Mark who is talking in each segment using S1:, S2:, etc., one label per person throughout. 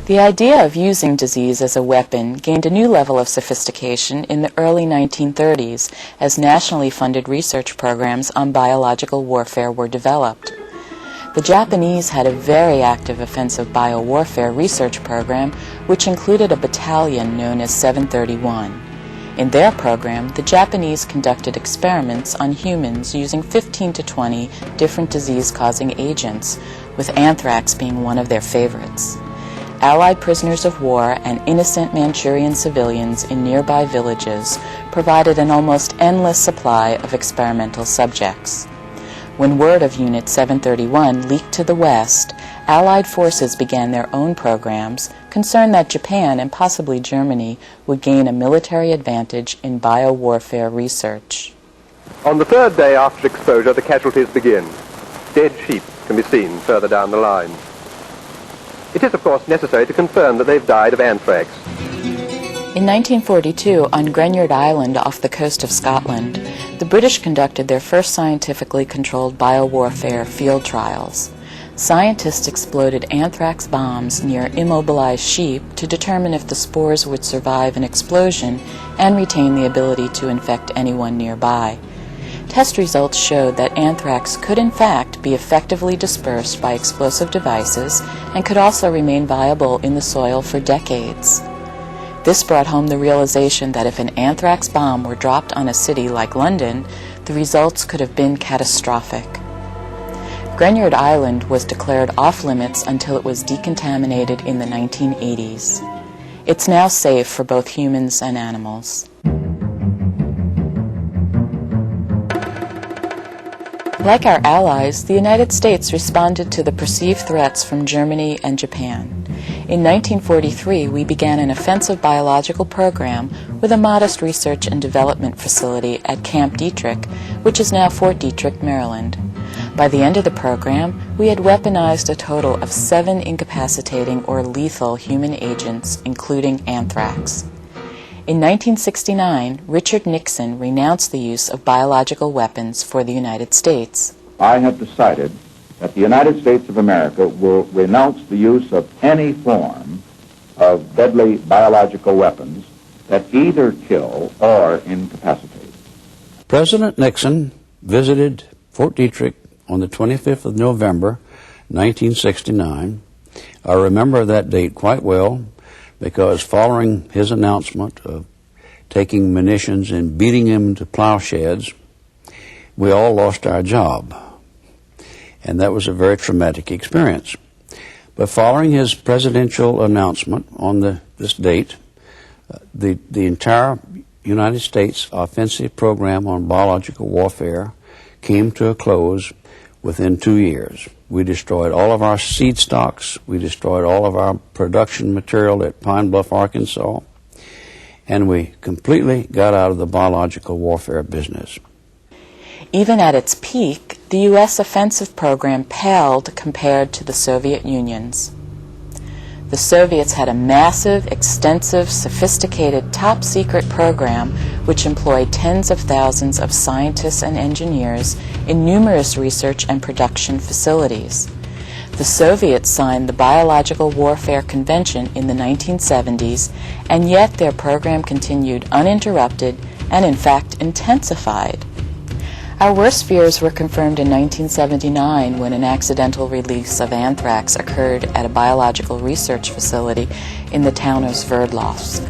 S1: The idea of using disease as a weapon gained a new level of sophistication in the early 1930s as nationally funded research programs on biological warfare were developed. The Japanese had a very active offensive biowarfare research program which included a battalion known as 731. In their program, the Japanese conducted experiments on humans using 15 to 20 different disease-causing agents, with anthrax being one of their favorites. Allied prisoners of war and innocent Manchurian civilians in nearby villages provided an almost endless supply of experimental subjects. When word of Unit 731 leaked to the West, Allied forces began their own programs, concerned that Japan and possibly Germany would gain a military advantage in biowarfare research.
S2: On the third day after exposure, the casualties begin. Dead sheep can be seen further down the line. It is, of course, necessary to confirm that they've died of anthrax.
S1: In 1942, on Greenyard Island off the coast of Scotland, the British conducted their first scientifically controlled biowarfare field trials. Scientists exploded anthrax bombs near immobilized sheep to determine if the spores would survive an explosion and retain the ability to infect anyone nearby. Test results showed that anthrax could in fact be effectively dispersed by explosive devices and could also remain viable in the soil for decades. This brought home the realization that if an anthrax bomb were dropped on a city like London, the results could have been catastrophic. Greenyard Island was declared off-limits until it was decontaminated in the 1980s. It's now safe for both humans and animals. Like our allies, the United States responded to the perceived threats from Germany and Japan. In 1943, we began an offensive biological program with a modest research and development facility at Camp Detrick, which is now Fort Detrick, Maryland. By the end of the program, we had weaponized a total of 7 incapacitating or lethal human agents, including anthrax. In 1969, Richard Nixon renounced the use of biological weapons for the United States.
S3: I have decided that the United States of America will renounce the use of any form of deadly biological weapons that either kill or incapacitate.
S4: President Nixon visited Fort Detrick on the 25th of November, 1969. I remember that date quite well, because following his announcement of taking munitions and beating them to plowsheds, we all lost our job. And that was a very traumatic experience. But following his presidential announcement on this date, the entire United States offensive program on biological warfare came to a close within 2 years. We destroyed all of our seed stocks. We destroyed all of our production material at Pine Bluff, Arkansas. And we completely got out of the biological warfare business.
S1: Even at its peak, the U.S. offensive program paled compared to the Soviet Union's. The Soviets had a massive, extensive, sophisticated, top-secret program which employed tens of thousands of scientists and engineers in numerous research and production facilities. The Soviets signed the Biological Warfare Convention in the 1970s, and yet their program continued uninterrupted and, in fact, intensified. Our worst fears were confirmed in 1979 when an accidental release of anthrax occurred at a biological research facility in the town of Sverdlovsk.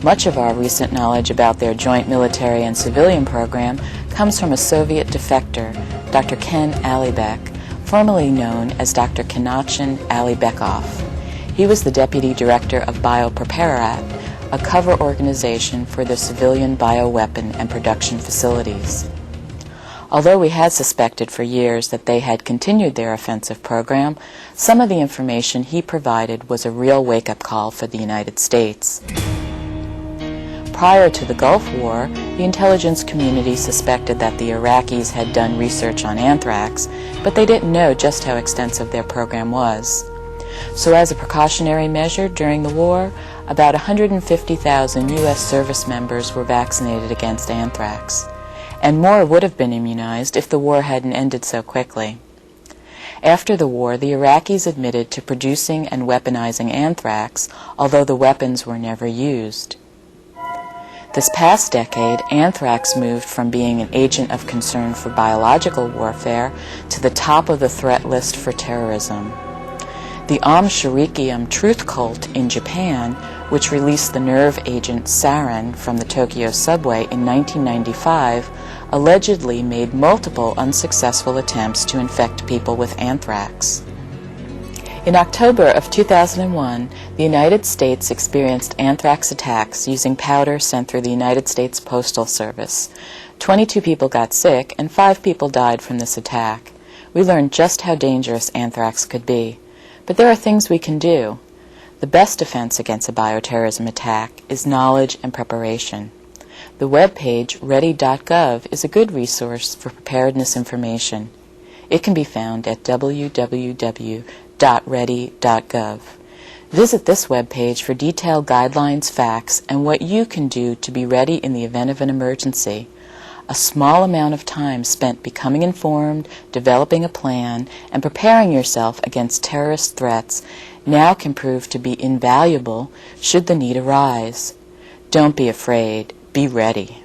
S1: Much of our recent knowledge about their joint military and civilian program comes from a Soviet defector, Dr. Ken Alibek, formerly known as Dr. Kenachin Alibekov. He was the deputy director of Bioterrorism, a cover organization for the civilian bioweapon and production facilities. Although we had suspected for years that they had continued their offensive program, some of the information he provided was a real wake-up call for the United States. Prior to the Gulf War, the intelligence community suspected that the Iraqis had done research on anthrax, but they didn't know just how extensive their program was. So as a precautionary measure during the war, about 150,000 U.S. service members were vaccinated against anthrax. And more would have been immunized if the war hadn't ended so quickly. After the war, the Iraqis admitted to producing and weaponizing anthrax, although the weapons were never used. This past decade, anthrax moved from being an agent of concern for biological warfare to the top of the threat list for terrorism. The Shurikium truth cult in Japan, which released the nerve agent sarin from the Tokyo subway in 1995, allegedly made multiple unsuccessful attempts to infect people with anthrax. In October of 2001, the United States experienced anthrax attacks using powder sent through the United States Postal Service. 22 people got sick and 5 people died from this attack. We learned just how dangerous anthrax could be. But there are things we can do. The best defense against a bioterrorism attack is knowledge and preparation. The webpage ready.gov is a good resource for preparedness information. It can be found at www.ready.gov. Visit this webpage for detailed guidelines, facts, and what you can do to be ready in the event of an emergency. A small amount of time spent becoming informed, developing a plan, and preparing yourself against terrorist threats now can prove to be invaluable should the need arise. Don't be afraid. Be ready.